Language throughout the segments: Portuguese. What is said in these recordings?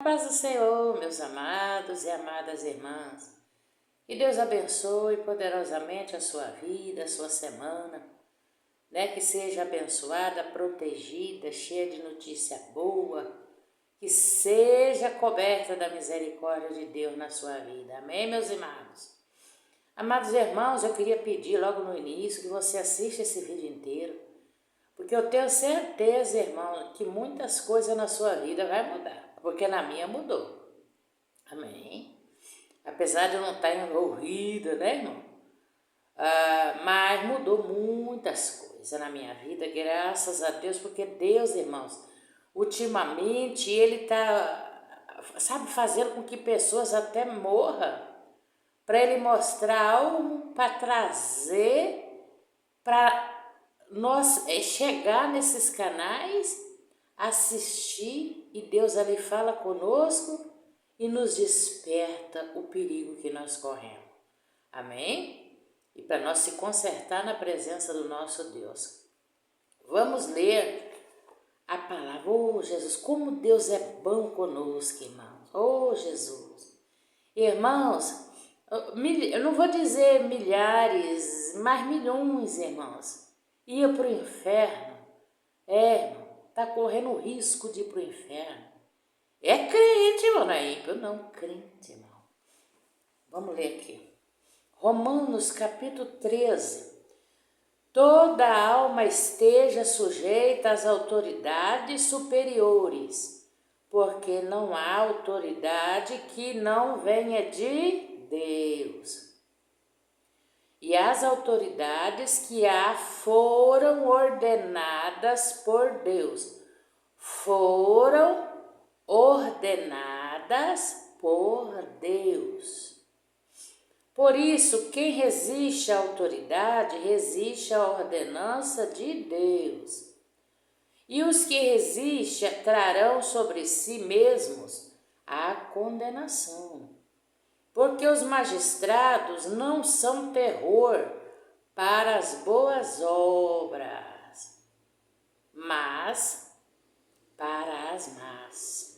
Paz do Senhor, meus amados e amadas irmãs. Que Deus abençoe poderosamente a sua vida, a sua semana, né? Que seja abençoada, protegida, cheia de notícia boa, que seja coberta da misericórdia de Deus na sua vida. Amém, meus amados? Amados irmãos, eu queria pedir logo no início que você assista esse vídeo inteiro, porque eu tenho certeza, irmão, que muitas coisas na sua vida vai mudar, porque na minha mudou. Amém? Apesar de eu não estar envolvida, né, irmão? Mas mudou muitas coisas na minha vida, graças a Deus, porque Deus, irmãos, ultimamente Ele está, sabe, fazendo com que pessoas até morram, para Ele mostrar algo para trazer, para nós chegar nesses canais, assistir, e Deus ali fala conosco e nos desperta o perigo que nós corremos. Amém? E para nós se consertar na presença do nosso Deus. Vamos ler a palavra. Oh, Jesus, como Deus é bom conosco, irmãos. Oh, Jesus. Irmãos, eu não vou dizer milhares, mas milhões, irmãos, ia para o inferno. Irmão, está correndo o risco de ir para o inferno. É crente, irmão, não é ímpio, não, crente, irmão. Vamos ler aqui. Romanos capítulo 13. Toda alma esteja sujeita às autoridades superiores, porque não há autoridade que não venha de Deus. E as autoridades que há foram ordenadas por Deus. Foram ordenadas por Deus. Por isso, quem resiste à autoridade, resiste à ordenança de Deus. E os que resistem trarão sobre si mesmos a condenação. Porque os magistrados não são terror para as boas obras, mas para as más.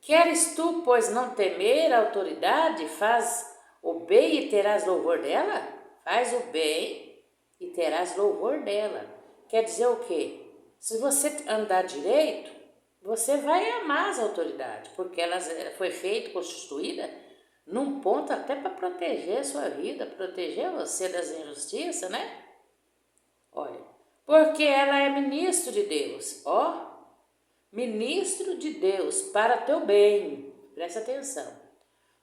Queres tu, pois, não temer a autoridade? Faz o bem e terás louvor dela? Faz o bem e terás louvor dela. Quer dizer o quê? Se você andar direito, você vai amar as autoridades, porque ela foi feita, constituída, num ponto até para proteger a sua vida, proteger você das injustiças, né? Olha, porque ela é ministro de Deus, ó. Ministro de Deus para teu bem, presta atenção.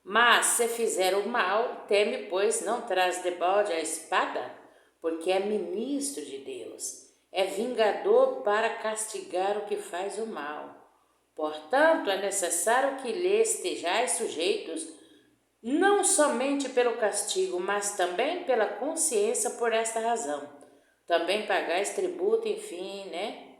Mas se fizer o mal, teme, pois não traz debode a espada, porque é ministro de Deus, é vingador para castigar o que faz o mal. Portanto, é necessário que lhe estejais sujeitos, não somente pelo castigo, mas também pela consciência por esta razão. Também pagais tributo, enfim, né?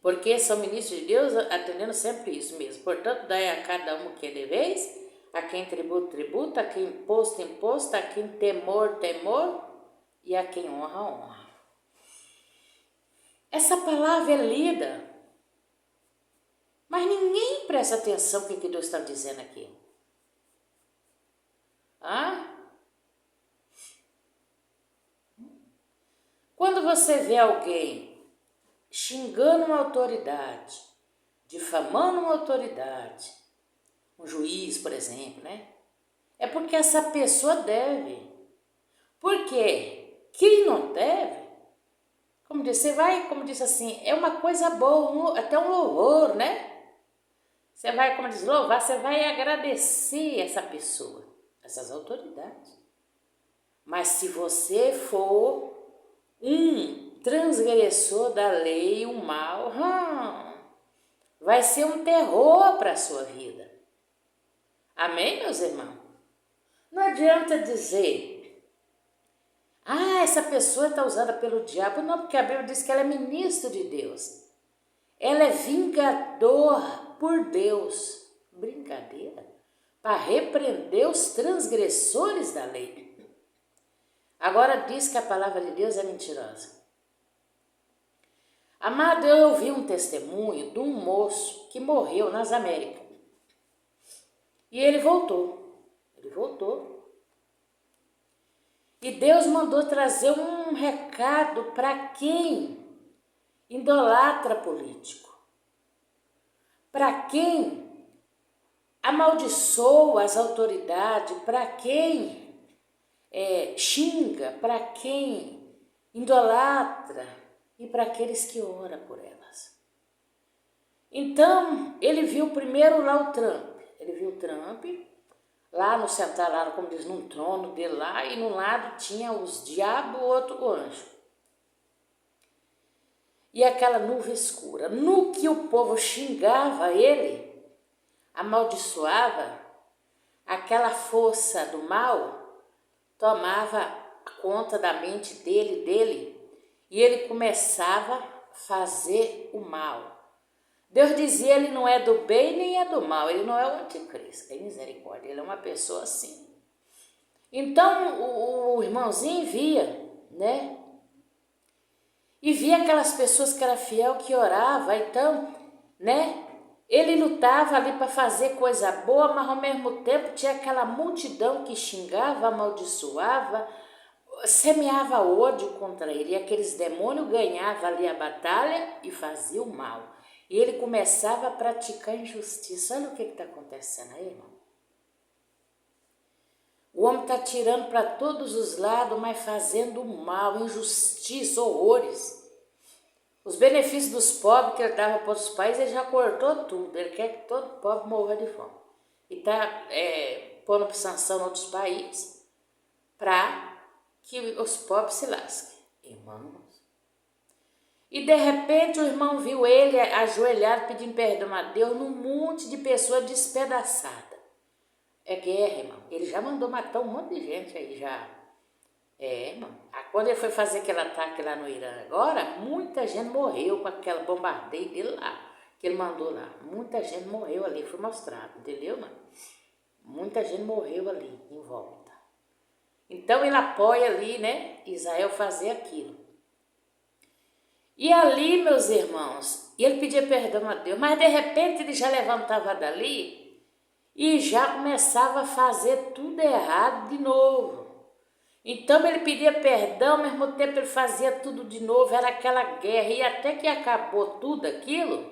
Porque são ministros de Deus, atendendo sempre isso mesmo. Portanto, dai a cada um o que é deveis, a quem tributo, tributo, a quem imposto, imposto, a quem temor, temor, e a quem honra, honra. Essa palavra é lida, mas ninguém presta atenção no que Deus está dizendo aqui. Quando você vê alguém xingando uma autoridade, difamando uma autoridade, um juiz, por exemplo, né? É porque essa pessoa deve. Por quê? Quem não deve, como disse, como disse assim, é uma coisa boa, até um louvor, né? Você vai, como diz, louvar, você vai agradecer essa pessoa, essas autoridades. Mas se você for um transgressor da lei, um mal, vai ser um terror para a sua vida. Amém, meus irmãos? Não adianta dizer, essa pessoa está usada pelo diabo. Não, porque a Bíblia diz que ela é ministro de Deus. Ela é vingador por Deus. Brincadeira. Para repreender os transgressores da lei. Agora diz que a palavra de Deus é mentirosa. Amado, eu ouvi um testemunho de um moço que morreu nas Américas. E ele voltou. Ele voltou. E Deus mandou trazer um recado para quem idolatra político. Para quem amaldiçoa as autoridades, para quem xinga, para quem idolatra e para aqueles que oram por elas. Então, ele viu primeiro lá o Trump. Ele viu o Trump lá no sentar lá, como diz, num trono dele lá, e no lado tinha os diabos, o outro anjo. E aquela nuvem escura. No que o povo xingava ele, amaldiçoava, aquela força do mal tomava conta da mente dele, e ele começava a fazer o mal. Deus dizia, ele não é do bem nem é do mal, ele não é o anticristo, tem misericórdia, ele é uma pessoa assim. Então o irmãozinho via, né? E via aquelas pessoas que eram fiel, que orava, então, né? Ele lutava ali para fazer coisa boa, mas ao mesmo tempo tinha aquela multidão que xingava, amaldiçoava, semeava ódio contra ele. E aqueles demônios ganhavam ali a batalha e faziam o mal. E ele começava a praticar injustiça. Olha o que está acontecendo aí, irmão. O homem está tirando para todos os lados, mas fazendo mal, injustiça, horrores. Os benefícios dos pobres que ele dava para os países, ele já cortou tudo. Ele quer que todo pobre morra de fome. E está pondo sanção em outros países para que os pobres se lasquem. Irmãos. E de repente o irmão viu ele ajoelhado pedindo perdão a Deus num monte de pessoas despedaçadas. É guerra, irmão. Ele já mandou matar um monte de gente aí já. Irmão. Quando ele foi fazer aquele ataque lá no Irã agora, muita gente morreu com aquele bombardeio dele lá, que ele mandou lá. Muita gente morreu ali, foi mostrado, entendeu, mano? Muita gente morreu ali em volta. Então ele apoia ali, né, Israel fazer aquilo. E ali, meus irmãos, ele pedia perdão a Deus, mas de repente ele já levantava dali e já começava a fazer tudo errado de novo. Então ele pedia perdão, ao mesmo tempo ele fazia tudo de novo, era aquela guerra, e até que acabou tudo aquilo,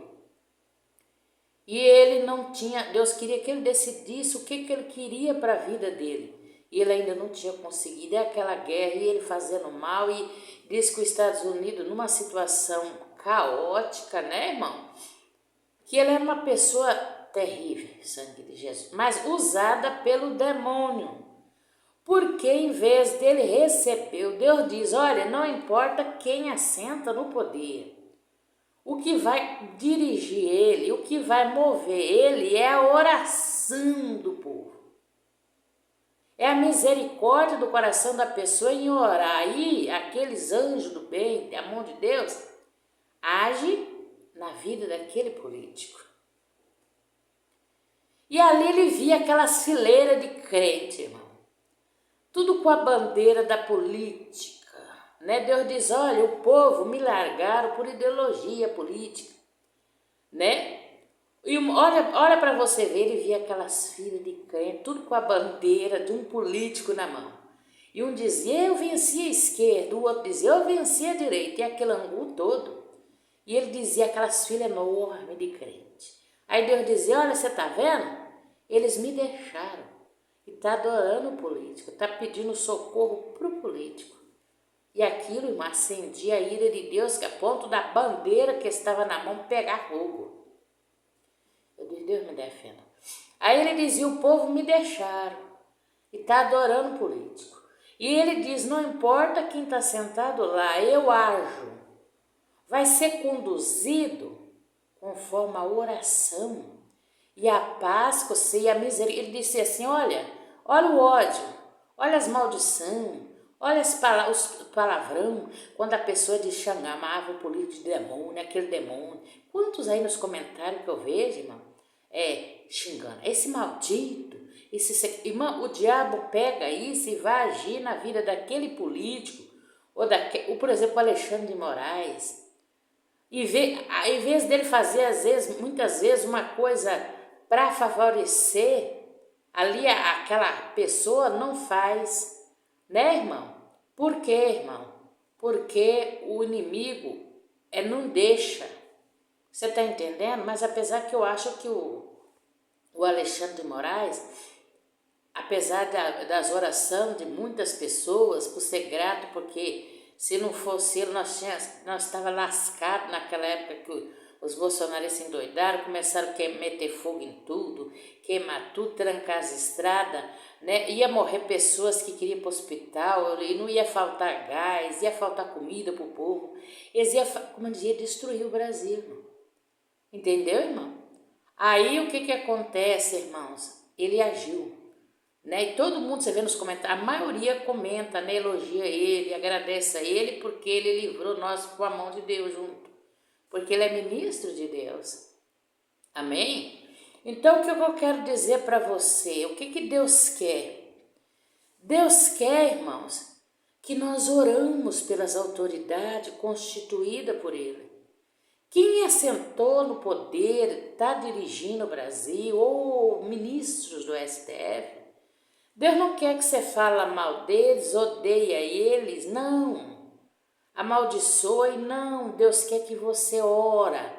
e ele não tinha, Deus queria que ele decidisse o que ele queria para a vida dele. E ele ainda não tinha conseguido, aquela guerra, e ele fazendo mal, e diz que os Estados Unidos, numa situação caótica, né, irmão? Que ele era uma pessoa terrível, sangue de Jesus, mas usada pelo demônio. Porque em vez dele receber, Deus diz, olha, não importa quem assenta no poder. O que vai dirigir ele, o que vai mover ele é a oração do povo. É a misericórdia do coração da pessoa em orar. Aí, aqueles anjos do bem, da mão de Deus, age na vida daquele político. E ali ele via aquelas fileiras de crente, irmão. Tudo com a bandeira da política, né? Deus diz, olha, o povo me largaram por ideologia política, né? E olha para você ver, ele via aquelas filas de crente, tudo com a bandeira de um político na mão. E um dizia, eu venci a esquerda, o outro dizia, eu venci a direita, e aquele angu todo. E ele dizia aquelas filas enormes de crente. Aí Deus dizia, olha, você está vendo? Eles me deixaram. E está adorando o político, está pedindo socorro para o político. E aquilo, irmão, acendia a ira de Deus, que a ponto da bandeira que estava na mão pegar fogo. Eu disse, Deus me defenda. Aí ele dizia, o povo me deixaram. E está adorando o político. E ele diz, não importa quem está sentado lá, eu ajo. Vai ser conduzido conforme a oração. E a paz, e a misericórdia. Ele disse assim, olha o ódio, olha as maldições, olha os palavrão, quando a pessoa diz chamava o político de demônio, aquele demônio. Quantos aí nos comentários que eu vejo, irmão, xingando, esse maldito, irmão, o diabo pega isso e vai agir na vida daquele político, ou por exemplo, Alexandre de Moraes. Em vez dele fazer, muitas vezes, uma coisa para favorecer ali aquela pessoa, não faz, né, irmão? Por quê, irmão? Porque o inimigo não deixa. Você está entendendo? Mas apesar que eu acho que o Alexandre de Moraes, apesar das orações de muitas pessoas, por ser grato, porque se não fosse ele, nós estávamos lascados naquela época que os bolsonaristas endoidaram, começaram a meter fogo em tudo, queimar tudo, trancar as estradas, né? Ia morrer pessoas que queriam ir para o hospital, e não ia faltar gás, ia faltar comida para o povo. Eles iam, como dizia, destruir o Brasil. Entendeu, irmão? Aí o que acontece, irmãos? Ele agiu, né? E todo mundo, você vê nos comentários, a maioria comenta, né? Elogia ele, agradece a ele, porque ele livrou nós com a mão de Deus junto. Porque ele é ministro de Deus. Amém? Então, o que eu quero dizer para você? O que Deus quer? Deus quer, irmãos, que nós oramos pelas autoridades constituídas por Ele. Quem assentou no poder, está dirigindo o Brasil, ou ministros do STF, Deus não quer que você fale mal deles, odeia eles, não. Amaldiçoe, não. Deus quer que você ora,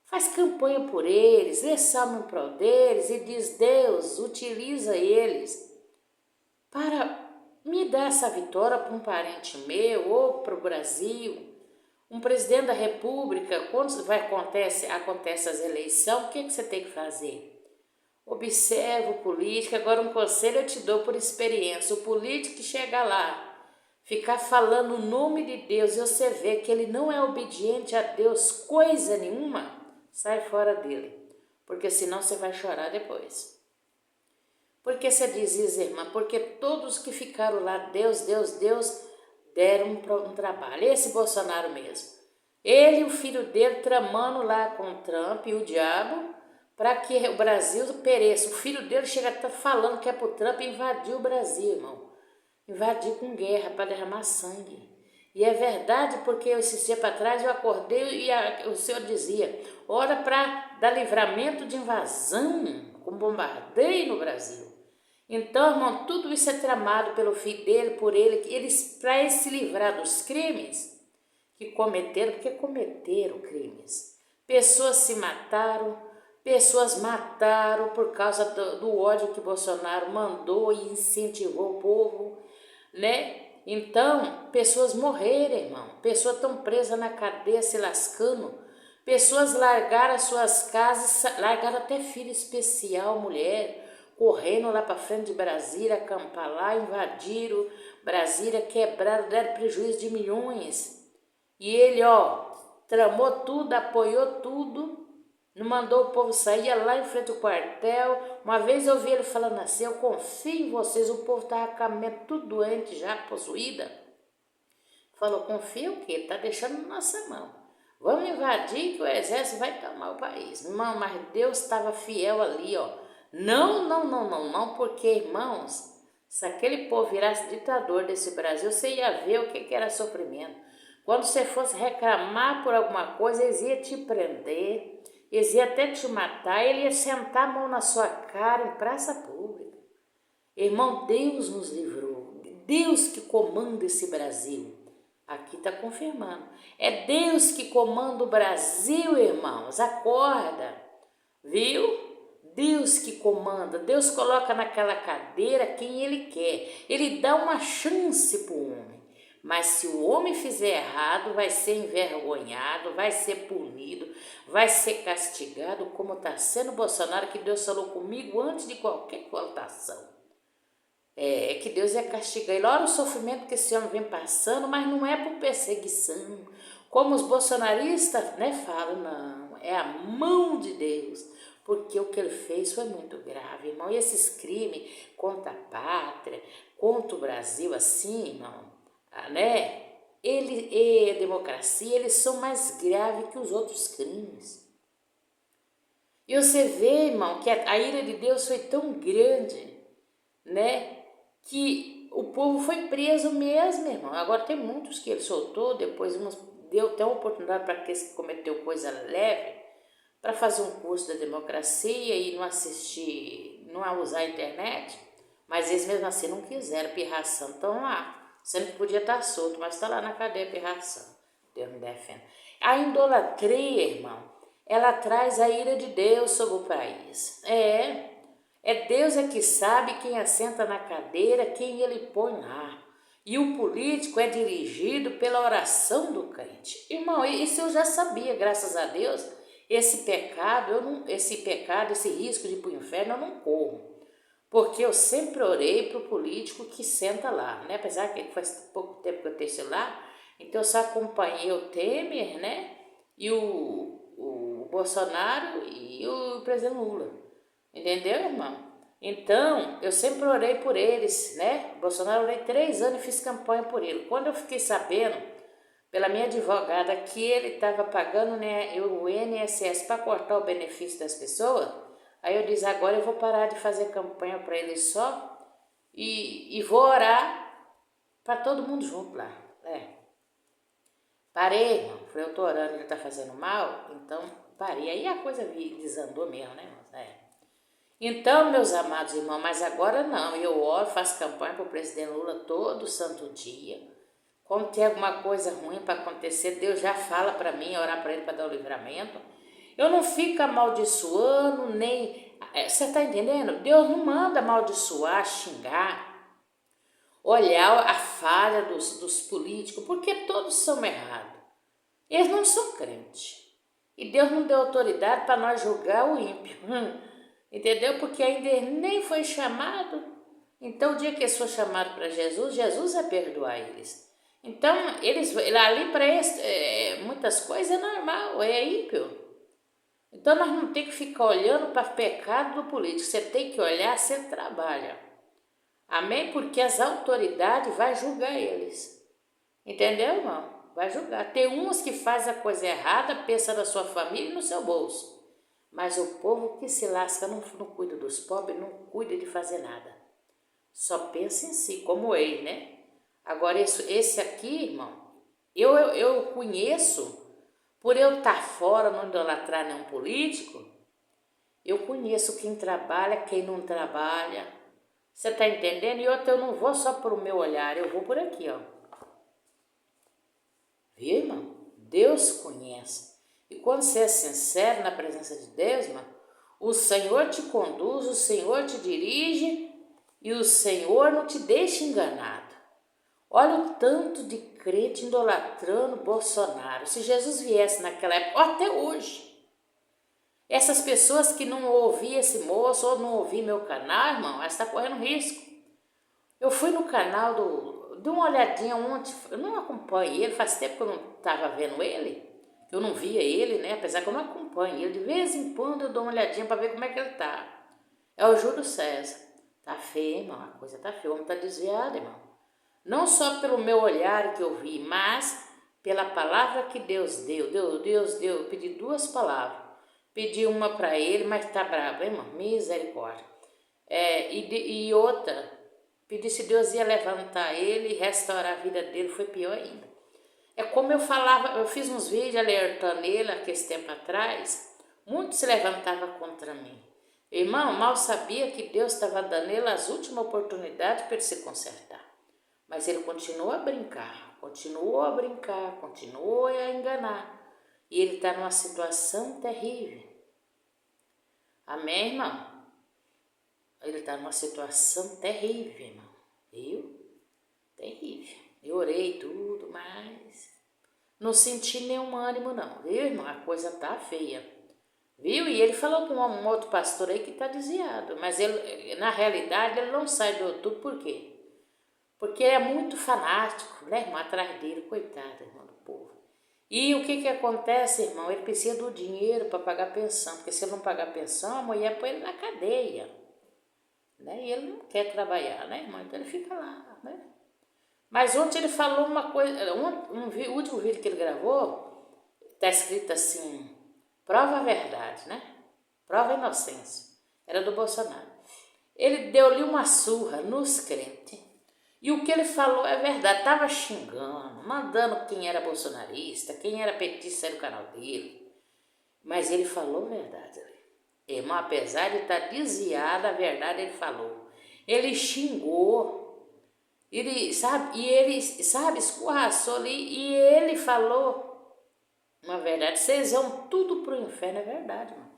faz campanha por eles, lê salmo em prol deles e diz: Deus, utiliza eles para me dar essa vitória para um parente meu ou para o Brasil. Um presidente da república, quando acontece as eleições, o que você tem que fazer? Observa o político. Agora um conselho eu te dou por experiência: o político que chega lá, ficar falando o nome de Deus e você vê que ele não é obediente a Deus coisa nenhuma, sai fora dele, porque senão você vai chorar depois. Por que você diz isso, irmã? Porque todos que ficaram lá, Deus, deram um trabalho. Esse Bolsonaro mesmo. Ele e o filho dele tramando lá com o Trump e o diabo para que o Brasil pereça. O filho dele chega a estar falando que é para o Trump invadir o Brasil, irmão. Invadir com guerra para derramar sangue. E é verdade, porque esses dias para trás eu acordei e o Senhor dizia: ora para dar livramento de invasão com bombardeio no Brasil. Então, irmão, tudo isso é tramado pelo filho dele, por ele, para ele se livrar dos crimes que cometeram, porque cometeram crimes. Pessoas se mataram, pessoas mataram por causa do ódio que Bolsonaro mandou e incentivou o povo, né? Então, pessoas morreram, irmão. Pessoas estão presas na cadeia se lascando. Pessoas largaram as suas casas, largaram até filho especial, mulher, correndo lá para frente de Brasília, acampar lá, invadiram Brasília, quebraram, deram prejuízo de milhões. E ele, tramou tudo, apoiou tudo, não mandou o povo sair, ia lá em frente ao quartel. Uma vez eu ouvi ele falando assim: eu confio em vocês, o povo estava com a mente tudo doente já, possuída. Falou: confia o quê? Está deixando na nossa mão. Vamos invadir que o exército vai tomar o país. Irmão, mas Deus estava fiel ali, Não, porque, irmãos, se aquele povo virasse ditador desse Brasil, você ia ver o que era sofrimento. Quando você fosse reclamar por alguma coisa, eles iam te prender, eles iam até te matar, ele ia sentar a mão na sua cara em praça pública. Irmão, Deus nos livrou. Deus que comanda esse Brasil. Aqui está confirmando. É Deus que comanda o Brasil, irmãos. Acorda, viu? Deus que comanda. Deus coloca naquela cadeira quem Ele quer. Ele dá uma chance para o homem. Mas se o homem fizer errado, vai ser envergonhado, vai ser punido, vai ser castigado, como está sendo Bolsonaro, que Deus falou comigo antes de qualquer votação. Que Deus ia castigar ele. Olha o sofrimento que esse homem vem passando, mas não é por perseguição. Como os bolsonaristas, falam, não, é a mão de Deus. Porque o que ele fez foi muito grave, irmão. E esses crimes contra a pátria, contra o Brasil, assim, irmão, Ele e a democracia, eles são mais graves que os outros crimes. E você vê, irmão, que a ira de Deus foi tão grande, que o povo foi preso mesmo, irmão. Agora tem muitos que ele soltou, depois uns deu até uma oportunidade para aqueles que cometeu coisa leve, para fazer um curso da democracia e não assistir, não usar a internet, mas eles mesmo assim não quiseram, pirração, estão lá, sendo que podia estar solto, mas está lá na cadeia pirração. Deus me defenda. A idolatria, irmão, ela traz a ira de Deus sobre o país. É Deus é que sabe quem assenta na cadeira, quem ele põe lá. E o político é dirigido pela oração do crente. Irmão, isso eu já sabia, graças a Deus. Esse pecado, esse risco de ir para o inferno, eu não corro. Porque eu sempre orei para o político que senta lá, né? Apesar que faz pouco tempo que eu esteja lá, então eu só acompanhei o Temer, né? E o Bolsonaro e o presidente Lula. Entendeu, irmão? Então, eu sempre orei por eles, né? Bolsonaro, eu orei 3 anos e fiz campanha por ele. Quando eu fiquei sabendo, pela minha advogada, que ele estava pagando, né, o INSS para cortar o benefício das pessoas, aí eu disse, agora eu vou parar de fazer campanha para ele só e vou orar para todo mundo junto lá. Parei, irmão. Falei, eu tô orando, ele tá fazendo mal, então parei. Aí a coisa desandou mesmo, né, irmão? Então, meus amados irmãos, mas agora não, eu oro, faço campanha para o presidente Lula todo santo dia. Quando tem alguma coisa ruim para acontecer, Deus já fala para mim, orar para ele para dar o livramento. Eu não fico amaldiçoando, nem... Você está entendendo? Deus não manda amaldiçoar, xingar, olhar a falha dos políticos, porque todos são errados. Eles não são crentes. E Deus não deu autoridade para nós julgar o ímpio. Entendeu? Porque ainda ele nem foi chamado. Então, o dia que eles foram chamados para Jesus, Jesus vai perdoar eles. Então, ali para eles, muitas coisas é normal, é ímpio. Então, nós não temos que ficar olhando para o pecado do político. Você tem que olhar, você trabalha. Amém? Porque as autoridades vão julgar eles. Entendeu, irmão? Vai julgar. Tem uns que fazem a coisa errada, pensa na sua família e no seu bolso. Mas o povo que se lasca não cuida dos pobres, não cuida de fazer nada. Só pensa em si, como ele, né? Agora, esse aqui, irmão, eu conheço, por eu estar fora, não idolatrar nenhum político, eu conheço quem trabalha, quem não trabalha. Você tá entendendo? E outra, eu não vou só por o meu olhar, eu vou por aqui, ó. Viu, irmão? Deus conhece. E quando você é sincero na presença de Deus, irmão, o Senhor te conduz, o Senhor te dirige e o Senhor não te deixa enganado. Olha o tanto de crente idolatrando Bolsonaro. Se Jesus viesse naquela época, até hoje, essas pessoas que não ouviam esse moço ou não ouviam meu canal, irmão, está correndo risco. Eu fui no canal dei uma olhadinha ontem, eu não acompanho ele, faz tempo que eu não estava vendo ele, eu não via ele, né? Apesar que eu não acompanho ele, de vez em quando eu dou uma olhadinha para ver como é que ele tá. É o Júlio César. Tá feio, irmão, a coisa tá feia, o homem tá desviado, irmão. Não só pelo meu olhar que eu vi, mas pela palavra que Deus deu. Deus deu, eu pedi 2 palavras. Pedi uma para ele, mas tá bravo, irmão, misericórdia. E outra, pedi se Deus ia levantar ele e restaurar a vida dele, foi pior ainda. É como eu falava, eu fiz uns vídeos alertando ele aquele tempo atrás, muitos se levantavam contra mim. Irmão, mal sabia que Deus estava dando ele as últimas oportunidades para ele se consertar. Mas ele continuou a brincar, continuou a enganar. E ele está numa situação terrível. Amém, irmão? Ele está numa situação terrível, irmão. Viu? Terrível. Eu orei tudo, mas não senti nenhum ânimo, não. Viu, irmão? A coisa tá feia. Viu? E ele falou com um outro pastor aí que tá desviado. Mas ele, na realidade, ele não sai do YouTube. Por quê? Porque ele é muito fanático, né, irmão? Atrás dele, coitado, irmão, do povo. E o que acontece, irmão? Ele precisa do dinheiro para pagar pensão. Porque se ele não pagar pensão, a mulher põe ele na cadeia. Né? E ele não quer trabalhar, né, irmão? Então ele fica lá, né? Mas ontem ele falou uma coisa, o último vídeo que ele gravou, tá escrito assim, prova a verdade, né? Prova a inocência. Era do Bolsonaro. Ele deu-lhe uma surra nos crentes. E o que ele falou é verdade, estava xingando, mandando quem era bolsonarista, quem era petista no canal dele. Mas ele falou a verdade. Irmão, apesar de estar desviado, a verdade ele falou. Ele xingou, ele escorraçou ali e ele falou uma verdade. Vocês vão tudo pro inferno, é verdade, mano.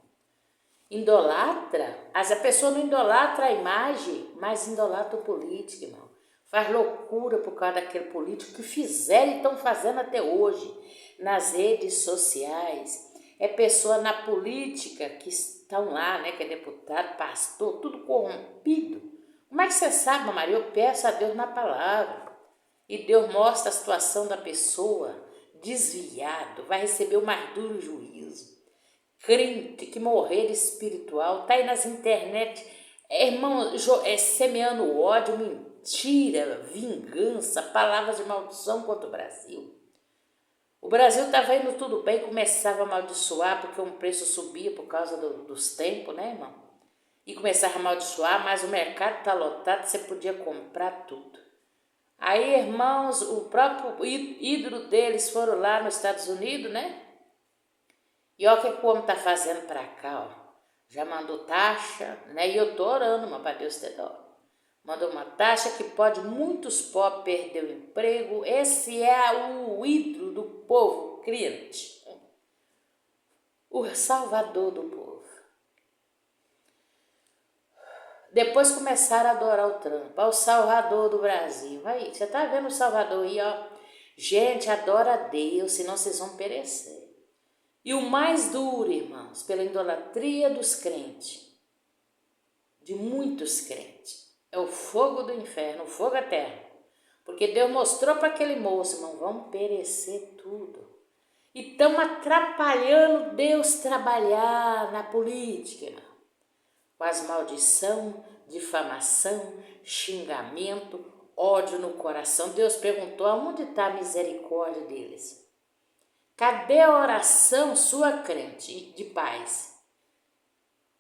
Idolatra, a pessoa não idolatra a imagem, mas idolatra o político, irmão. Faz loucura por causa daquele político que fizeram e estão fazendo até hoje nas redes sociais. É pessoa na política que estão lá, né, que é deputado, pastor, tudo corrompido. Como é que você sabe, Maria? Eu peço a Deus na palavra. E Deus mostra a situação da pessoa desviado, vai receber o mais duro juízo. Crente que morrer espiritual, tá aí nas internet, irmão, semeando ódio, mentira, vingança, palavras de maldição contra o Brasil. O Brasil estava indo tudo bem, começava a amaldiçoar porque o preço subia por causa dos tempos, né, irmão? E começava a amaldiçoar, mas o mercado está lotado, você podia comprar tudo. Aí, irmãos, o próprio ídolo deles foram lá nos Estados Unidos, né? E olha o que o homem está fazendo para cá, ó. Já mandou taxa, né? E eu tô orando, mas para Deus ter dó. Mandou uma taxa que pode muitos pobres perder o emprego. Esse é o ídolo do povo crente. O salvador do povo. Depois começaram a adorar o Trump. O salvador do Brasil. Aí, você tá vendo o salvador aí, ó. Gente, adora a Deus, senão vocês vão perecer. E o mais duro, irmãos, pela idolatria dos crentes, de muitos crentes, é o fogo do inferno, o fogo eterno. Porque Deus mostrou para aquele moço, irmão, vão perecer tudo. E estão atrapalhando Deus trabalhar na política, irmão. Com as maldição, difamação, xingamento, ódio no coração. Deus perguntou, aonde está a misericórdia deles? Cadê a oração sua, crente, de paz?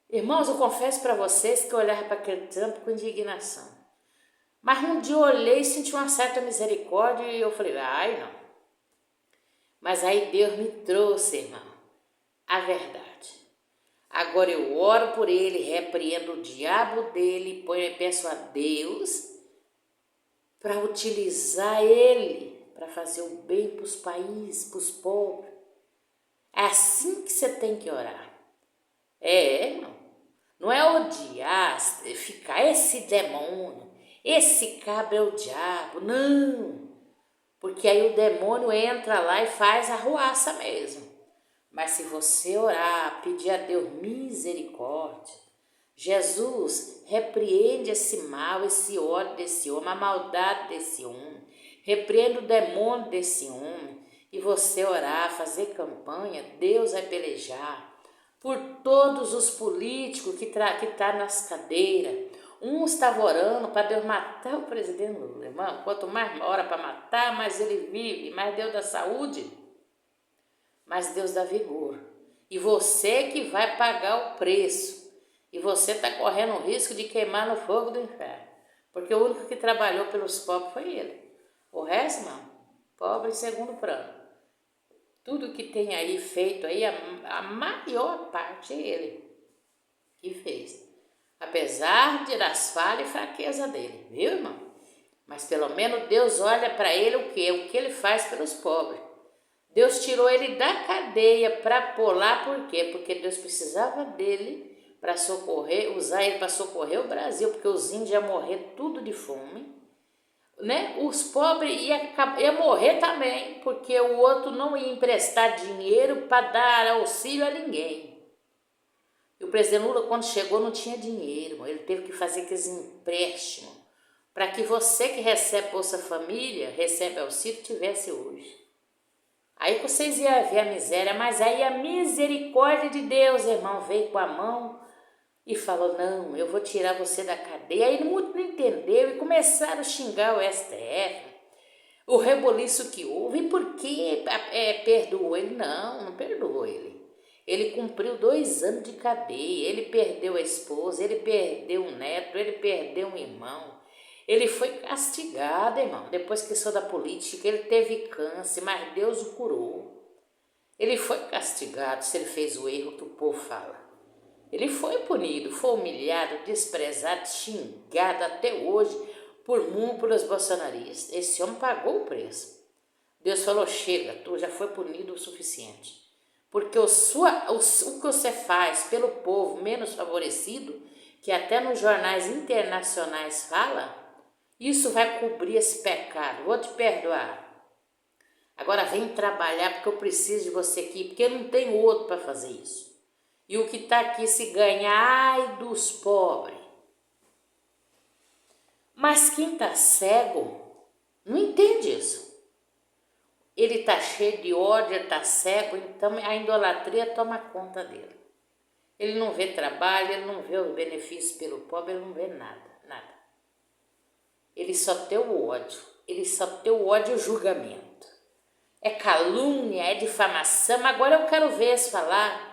Irmãos, eu confesso para vocês que eu olhava para aquele Trump com indignação. Mas um dia eu olhei e senti uma certa misericórdia e eu falei, ai não. Mas aí Deus me trouxe, irmão, a verdade. Agora eu oro por ele, repreendo o diabo dele, peço a Deus para utilizar ele, para fazer o bem para os países, para os pobres. É assim que você tem que orar. Não é odiar, ficar esse demônio, esse cabra é o diabo, não. Porque aí o demônio entra lá e faz a arruaça mesmo. Mas se você orar, pedir a Deus misericórdia, Jesus repreende esse mal, esse ódio desse homem, a maldade desse homem, repreende o demônio desse homem, e você orar, fazer campanha, Deus vai pelejar por todos os políticos que tá nas cadeiras. Um estava orando para Deus matar o presidente Lula, irmão. Quanto mais ora para matar, mais ele vive, mais Deus dá saúde, mais Deus dá vigor. E você que vai pagar o preço. E você está correndo o risco de queimar no fogo do inferno. Porque o único que trabalhou pelos pobres foi ele. O resto, irmão, pobre em segundo plano. Tudo que tem aí feito aí, a maior parte é ele que fez. Apesar das falhas e fraqueza dele, viu, irmão? Mas pelo menos Deus olha para ele o que? O que ele faz pelos pobres. Deus tirou ele da cadeia para pôr lá, por quê? Porque Deus precisava dele para socorrer, usar ele para socorrer o Brasil, porque os índios iam morrer tudo de fome, né? Os pobres iam morrer também, porque o outro não ia emprestar dinheiro para dar auxílio a ninguém. E o presidente Lula, quando chegou, não tinha dinheiro, ele teve que fazer aqueles empréstimos para que você que recebe Bolsa Família, recebe auxílio, tivesse hoje. Aí vocês iam ver a miséria, mas aí a misericórdia de Deus, irmão, veio com a mão e falou, não, eu vou tirar você da cadeia. Aí muito não entendeu e começaram a xingar o STF, o reboliço que houve. E por que perdoou ele? Não perdoou ele. Ele cumpriu 2 anos de cadeia, ele perdeu a esposa, ele perdeu um neto, ele perdeu um irmão. Ele foi castigado, irmão. Depois que saiu da política, ele teve câncer, mas Deus o curou. Ele foi castigado se ele fez o erro que o povo fala. Ele foi punido, foi humilhado, desprezado, xingado até hoje pelos bolsonaristas. Esse homem pagou o preço. Deus falou, chega, tu já foi punido o suficiente. Porque o que você faz pelo povo menos favorecido, que até nos jornais internacionais fala, isso vai cobrir esse pecado. Vou te perdoar. Agora vem trabalhar porque eu preciso de você aqui, porque eu não tenho outro para fazer isso. E o que está aqui se ganha, ai dos pobres. Mas quem está cego não entende isso. Ele está cheio de ódio, ele está cego, então a idolatria toma conta dele. Ele não vê trabalho, ele não vê os benefícios pelo pobre, ele não vê nada, nada. Ele só tem o ódio, ele só tem o ódio e o julgamento. É calúnia, é difamação. Agora eu quero ver eles falar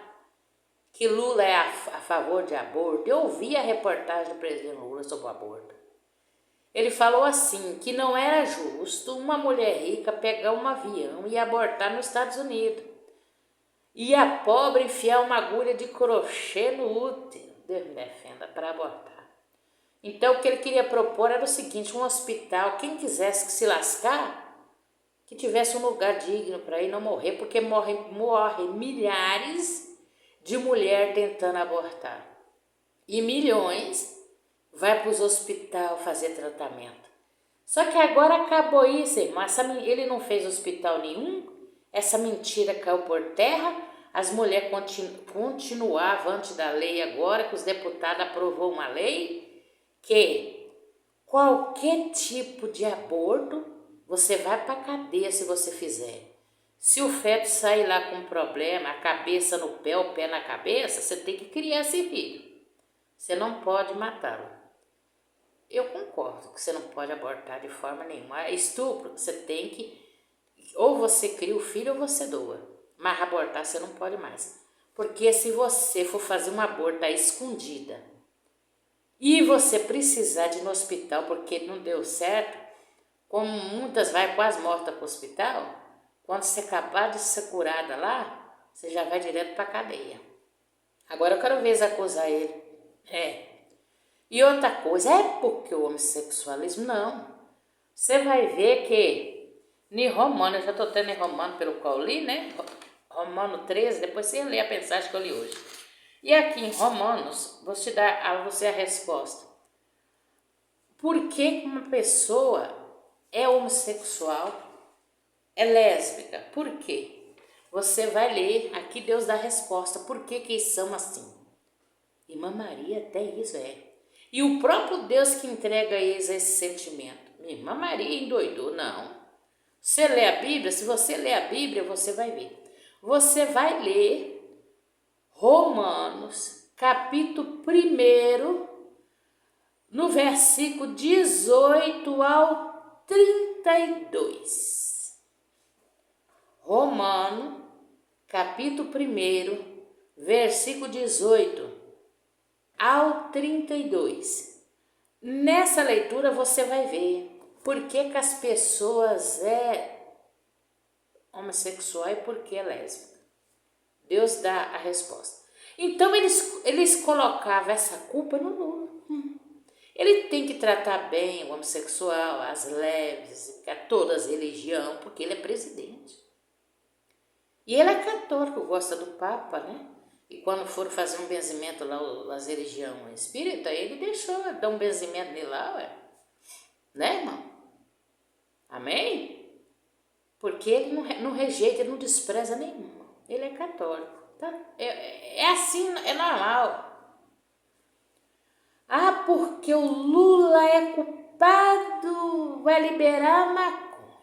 que Lula é a favor de aborto. Eu ouvi a reportagem do presidente Lula sobre o aborto. Ele falou assim, que não era justo uma mulher rica pegar um avião e abortar nos Estados Unidos. E a pobre enfiar uma agulha de crochê no útero, Deus me defenda, para abortar. Então o que ele queria propor era o seguinte, um hospital, quem quisesse se lascar, que tivesse um lugar digno para ir não morrer, porque morrem milhares de mulheres tentando abortar. E milhões vai para os hospitais fazer tratamento. Só que agora acabou isso, irmão. Ele não fez hospital nenhum, essa mentira caiu por terra, as mulheres continuavam antes da lei agora, que os deputados aprovou uma lei, que qualquer tipo de aborto, você vai para a cadeia se você fizer. Se o feto sair lá com problema, a cabeça no pé, o pé na cabeça, você tem que criar esse filho. Você não pode matá-lo. Eu concordo que você não pode abortar de forma nenhuma. Estupro, você tem que... Ou você cria o filho ou você doa. Mas abortar você não pode mais. Porque se você for fazer um aborto escondida e você precisar de ir no hospital porque não deu certo, como muitas vai quase mortas para o hospital, quando você acabar de ser curada lá, você já vai direto para a cadeia. Agora eu quero ver eles acusar ele. E outra coisa, é porque o homossexualismo, não. Você vai ver que em Romano, eu já estou tendo em Romano pelo qual eu li, né? Romano 13, depois você lê a mensagem que eu li hoje. E aqui em Romanos, vou te dar a você a resposta. Por que uma pessoa é homossexual, é lésbica? Por quê? Você vai ler, aqui Deus dá a resposta. Por que eles são assim? Irmã Maria, até isso é. E o próprio Deus que entrega a eles esse sentimento. Irmã Maria endoidou, não. Você lê a Bíblia, se você lê a Bíblia, você vai ver. Você vai ler Romanos, capítulo 1, no versículo 18 ao 32. Romano, capítulo 1, versículo 18 ao 32. Nessa leitura você vai ver por que as pessoas homossexual e por que é lésbica. Deus dá a resposta. Então eles colocavam essa culpa no Lula. Ele tem que tratar bem o homossexual, as lésbicas, todas as religiões, porque ele é presidente. E ele é católico, gosta do Papa, né? E quando foram fazer um benzimento lá, as religiões espírita, ele deixou dar um benzimento nele lá, ué. Né, irmão? Amém? Porque ele não rejeita, ele não despreza nenhum. Ele é católico, tá? É assim, é normal. Ah, porque o Lula é culpado, vai liberar a maconha.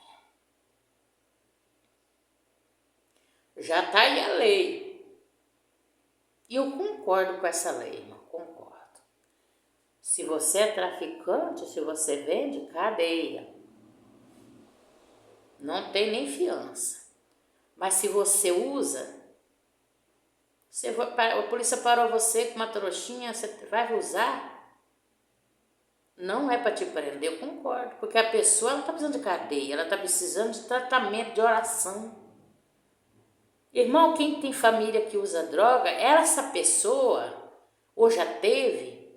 Já tá aí a lei. E eu concordo com essa lei, irmão, concordo. Se você é traficante, se você vende, cadeia. Não tem nem fiança. Mas se você usa, a polícia parou você com uma trouxinha, você vai usar? Não é para te prender, eu concordo, porque a pessoa não está precisando de cadeia, ela está precisando de tratamento, de oração. Irmão, quem tem família que usa droga, essa pessoa, ou já teve,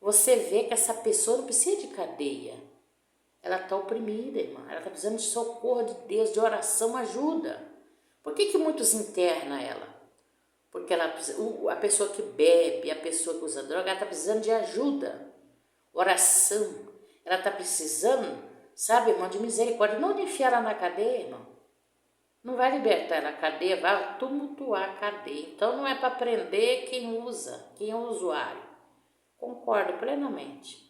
você vê que essa pessoa não precisa de cadeia. Ela está oprimida, irmã, ela está precisando de socorro de Deus, de oração, ajuda. Por que muitos internam ela? Porque a pessoa que bebe, a pessoa que usa droga, ela está precisando de ajuda, oração. Ela está precisando, sabe, irmão, de misericórdia, não de enfiar ela na cadeia, irmão. Não vai libertar ela da cadeia, vai tumultuar a cadeia. Então não é para prender quem usa, quem é o usuário. Concordo plenamente.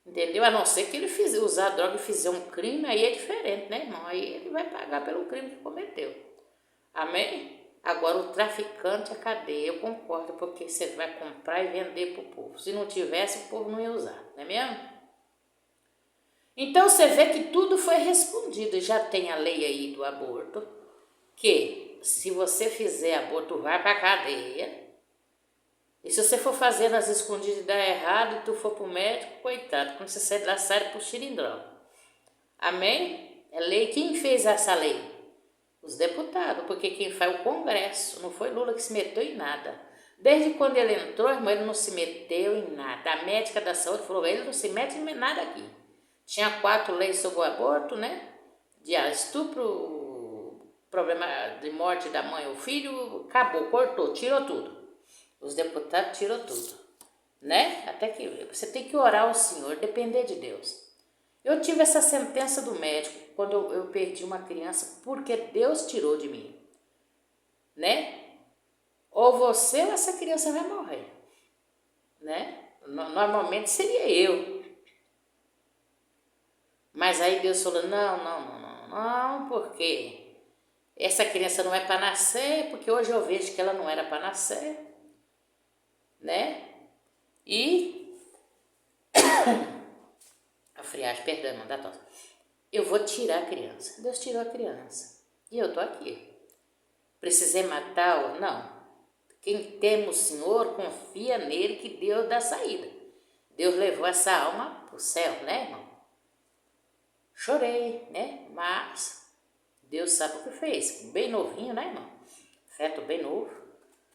Entendeu? A não ser que ele usar droga e fizer um crime, aí é diferente, né, irmão? Aí ele vai pagar pelo crime que cometeu. Amém? Agora o traficante, a cadeia, eu concordo, porque você vai comprar e vender para o povo. Se não tivesse, o povo não ia usar, não é mesmo? Então você vê que tudo foi respondido. Já tem a lei aí do aborto, que se você fizer aborto, vai para a cadeia. E se você for fazer nas escondidas e dar errado, e tu for pro médico, coitado, quando você sair de lá, sai pro xilindró. Amém? É lei. Quem fez essa lei? Os deputados, porque quem faz o Congresso, não foi Lula que se meteu em nada. Desde quando ele entrou, irmão, ele não se meteu em nada. A médica da saúde falou, ele não se mete em nada aqui. Tinha 4 leis sobre o aborto, né? De estupro, problema de morte da mãe ou filho, acabou, cortou, tirou tudo. Os deputados tirou tudo, né? Até que você tem que orar ao Senhor, depender de Deus. Eu tive essa sentença do médico quando eu perdi uma criança, porque Deus tirou de mim, né? Ou você ou essa criança vai morrer, né? Normalmente seria eu. Mas aí Deus falou, não, porque essa criança não é para nascer, porque hoje eu vejo que ela não era para nascer, né? E a friagem, perdão, irmão, da tosse. Eu vou tirar a criança. Deus tirou a criança. E eu tô aqui. Precisei matá-la? Não. Quem teme o Senhor, confia nele que Deus dá saída. Deus levou essa alma pro céu, né, irmão? Chorei, né? Mas Deus sabe o que fez. Bem novinho, né, irmão? Feto bem novo.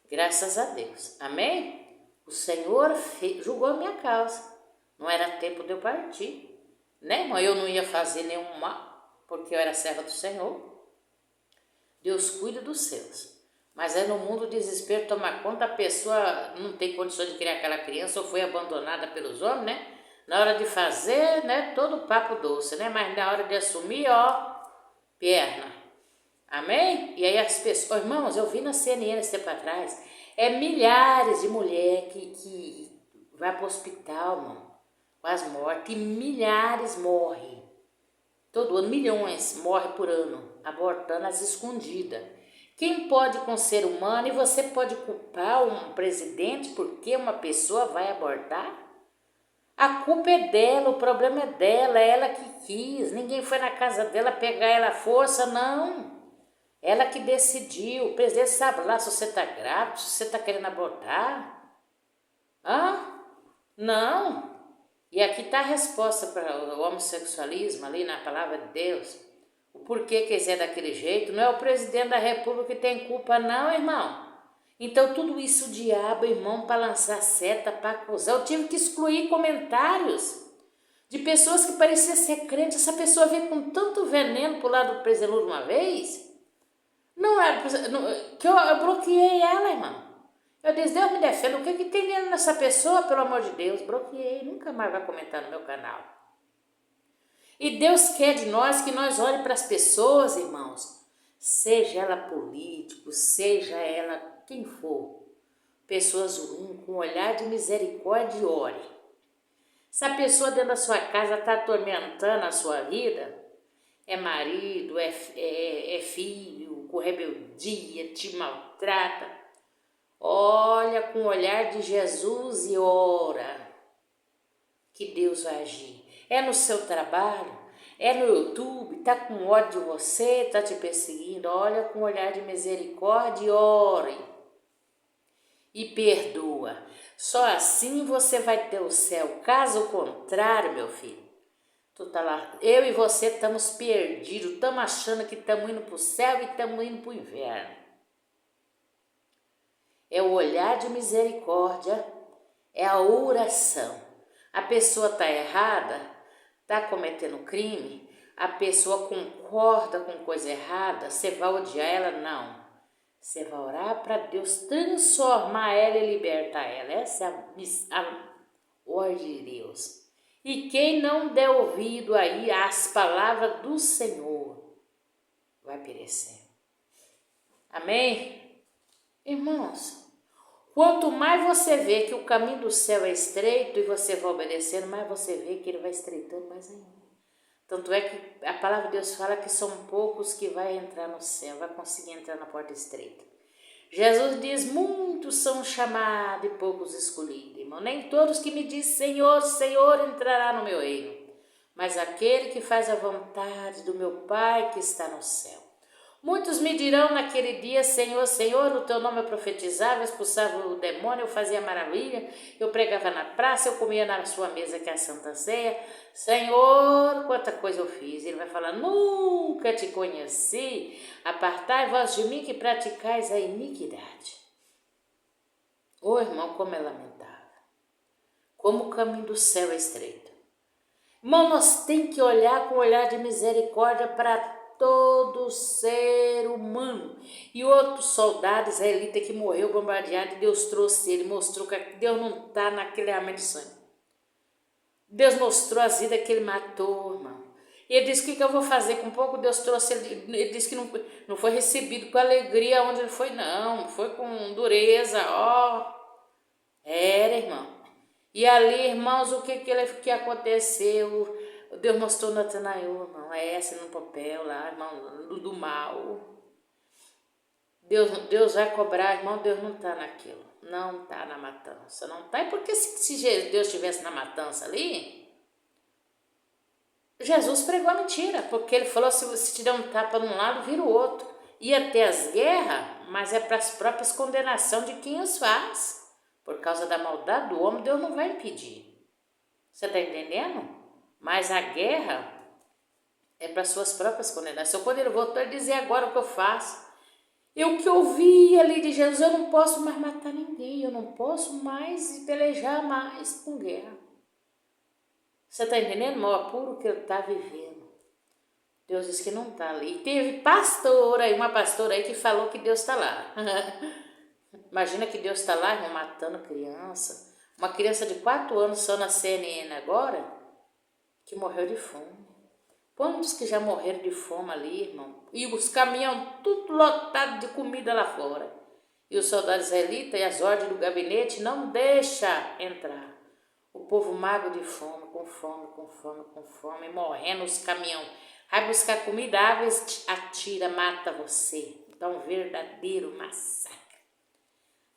Graças a Deus. Amém? O Senhor julgou a minha causa. Não era tempo de eu partir. Né, irmão? Eu não ia fazer nenhum mal, porque eu era serva do Senhor. Deus cuida dos seus. Mas é no mundo o desespero tomar conta, a pessoa não tem condições de criar aquela criança ou foi abandonada pelos homens, né? Na hora de fazer, né, todo papo doce, né? Mas na hora de assumir, ó, perna. Amém? E aí as pessoas, irmãos, eu vi na CNN esse tempo atrás, milhares de mulheres que vai para o hospital, irmão, quase morte, e milhares morrem. Todo ano, milhões morrem por ano, abortando às escondidas. Quem pode com o ser humano, e você pode culpar um presidente porque uma pessoa vai abortar? A culpa é dela, o problema é dela, é ela que quis, ninguém foi na casa dela pegar ela à força, não. Ela que decidiu, o presidente sabe lá se você está grávida, se você está querendo abortar. Não. E aqui está a resposta para o homossexualismo, ali na palavra de Deus. O porquê que eles é daquele jeito, não é o presidente da república que tem culpa não, irmão. Então tudo isso o diabo, irmão, para lançar seta, para acusar. Eu tive que excluir comentários de pessoas que pareciam ser crentes. Essa pessoa veio com tanto veneno pro lado do presidente Lula uma vez. Que eu bloqueei ela, irmão. Eu disse, Deus me defenda, o que tem dentro dessa pessoa, pelo amor de Deus? Bloqueei, nunca mais vai comentar no meu canal. E Deus quer de nós que nós olhemos para as pessoas, irmãos, seja ela político, seja ela quem for, pessoas ruins, com um olhar de misericórdia e ore. Se a pessoa dentro da sua casa está atormentando a sua vida, é marido, é filho, com rebeldia, te maltrata, olha com o olhar de Jesus e ora, que Deus vai agir. É no seu trabalho, é no YouTube, está com ódio de você, está te perseguindo, olha com o olhar de misericórdia e ore. e perdoa. Só assim você vai ter o céu. Caso contrário, meu filho, tu tá lá, eu e você estamos perdidos, estamos achando que estamos indo para o céu e estamos indo para o inferno. É o olhar de misericórdia, é a oração. A pessoa está errada, está cometendo crime, a pessoa concorda com coisa errada, você vai odiar ela? Não. Você vai orar para Deus transformar ela e libertar ela. Essa é a ordem de Deus. E quem não der ouvido aí às palavras do Senhor, vai perecer. Amém? Irmãos, quanto mais você vê que o caminho do céu é estreito e você vai obedecendo, mais você vê que ele vai estreitando mais ainda. Tanto é que a palavra de Deus fala que são poucos que vai entrar no céu, vai conseguir entrar na porta estreita. Jesus diz, muitos são chamados e poucos escolhidos, irmão. Nem todos que me dizem, Senhor, Senhor, entrará no meu reino, mas aquele que faz a vontade do meu Pai que está no céu. Muitos me dirão naquele dia, Senhor, Senhor, no teu nome eu profetizava, expulsava o demônio, eu fazia maravilha, eu pregava na praça, eu comia na sua mesa que é a Santa Ceia. Senhor, quanta coisa eu fiz. Ele vai falar, nunca te conheci, apartai-vos de mim que praticais a iniquidade. Ô irmão, como é lamentável, como o caminho do céu é estreito. Irmão, nós temos que olhar com um olhar de misericórdia para todo ser humano. E outro soldado israelita que morreu bombardeado, Deus trouxe ele, mostrou que Deus não está naquele arma de sangue. Deus mostrou as vidas que ele matou, irmão. E ele disse, o que eu vou fazer com pouco? Deus trouxe ele. Ele disse que não foi recebido com alegria onde ele foi, não. Foi com dureza, ó. Era, irmão. E ali, irmãos, o que aconteceu? Deus mostrou Natanael, irmão, essa no papel lá, irmão, do mal. Deus vai cobrar, irmão, Deus não está naquilo, não está na matança, não está. E porque se Deus estivesse na matança ali, Jesus pregou a mentira, porque ele falou, se te der um tapa num lado, vira o outro. Ia ter as guerras, mas é para as próprias condenação de quem os faz. Por causa da maldade do homem, Deus não vai impedir. Você está entendendo? Mas a guerra é para suas próprias condenações. Quando ele voltou, ele dizia, agora o que eu faço? O que eu vi ali de Jesus, eu não posso mais matar ninguém, eu não posso mais pelejar mais com guerra. Você está entendendo? O mal apuro que ele está vivendo. Deus diz que não está ali. E teve uma pastora aí que falou que Deus está lá. Imagina que Deus está lá, irmão, matando criança. Uma criança de 4 anos só na CNN agora, que morreu de fome. Quantos que já morreram de fome ali, irmão? E os caminhões tudo lotados de comida lá fora. E os soldados israelitas e as ordens do gabinete não deixam entrar. O povo mago de fome, com fome, com fome, com fome, morrendo os caminhões. Vai buscar comida, a água atira, mata você. Dá um verdadeiro massacre.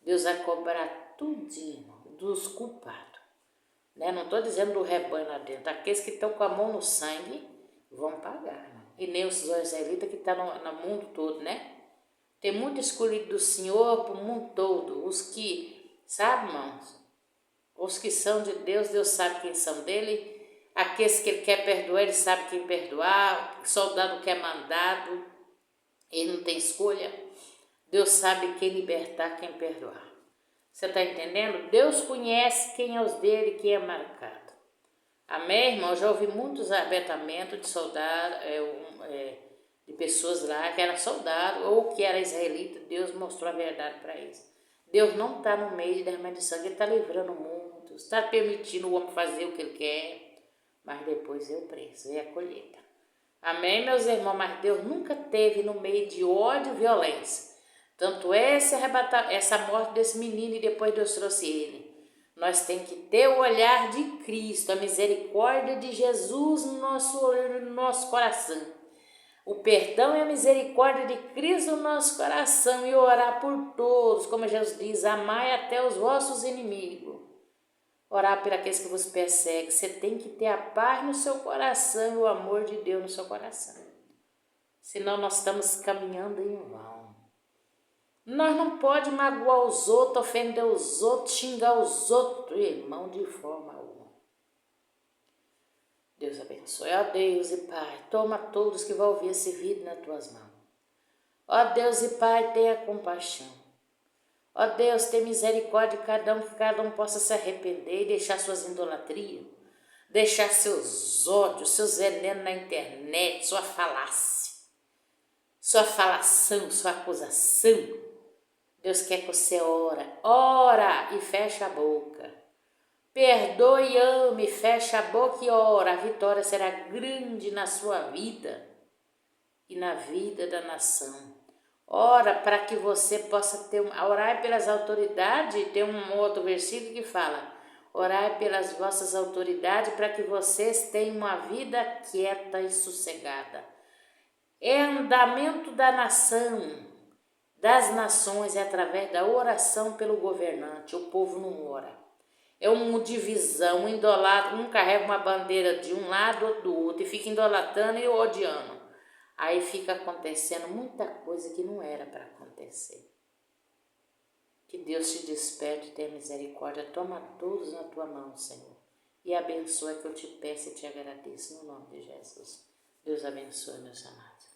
Deus vai cobrar tudinho dos culpados. Né? Não estou dizendo do rebanho lá dentro. Aqueles que estão com a mão no sangue vão pagar. Né? E nem os israelitas que estão no mundo todo, né? Tem muito escolhido do Senhor para o mundo todo. Os que, sabe, irmãos? Os que são de Deus, Deus sabe quem são dele. Aqueles que ele quer perdoar, ele sabe quem perdoar. O soldado que é mandado, ele não tem escolha. Deus sabe quem libertar, quem perdoar. Você está entendendo? Deus conhece quem é os dele, quem é marcado. Amém, irmão? Eu já ouvi muitos arrebentamentos de soldados, de pessoas lá que eram soldados ou que era israelita. Deus mostrou a verdade para eles. Deus não está no meio de derramamento de sangue, ele está livrando o mundo, está permitindo o homem fazer o que ele quer, mas depois é o preço, é a colheita. Amém, meus irmãos? Mas Deus nunca teve no meio de ódio e violência. Tanto é essa morte desse menino e depois Deus trouxe ele. Nós temos que ter o olhar de Cristo, a misericórdia de Jesus no nosso coração. O perdão e a misericórdia de Cristo no nosso coração e orar por todos, como Jesus diz, amai até os vossos inimigos. Orar por aqueles que vos perseguem. Você tem que ter a paz no seu coração e o amor de Deus no seu coração. Senão nós estamos caminhando em vão. Nós não pode magoar os outros, ofender os outros, xingar os outros, irmão, de forma alguma. Deus abençoe. Ó Deus e Pai, toma todos que vão ouvir esse vídeo nas tuas mãos. Ó Deus e Pai, tenha compaixão. Ó Deus, tenha misericórdia de cada um, que cada um possa se arrepender e deixar suas idolatrias, deixar seus ódios, seus venenos na internet, sua falácia, sua falação, sua acusação. Deus quer que você ora e fecha a boca. Perdoe e ame, fecha a boca e ora. A vitória será grande na sua vida e na vida da nação. Ora para que você possa orar pelas autoridades. Tem um outro versículo que fala: orai pelas vossas autoridades para que vocês tenham uma vida quieta e sossegada. É andamento da nação, das nações, é através da oração pelo governante. O povo não ora. É uma divisão, um idolatra, um carrega uma bandeira de um lado ou do outro e fica idolatrando e odiando. Aí fica acontecendo muita coisa que não era para acontecer. Que Deus te desperte e tenha misericórdia. Toma todos na tua mão, Senhor. E abençoa, que eu te peço e te agradeço no nome de Jesus. Deus abençoe, meus amados.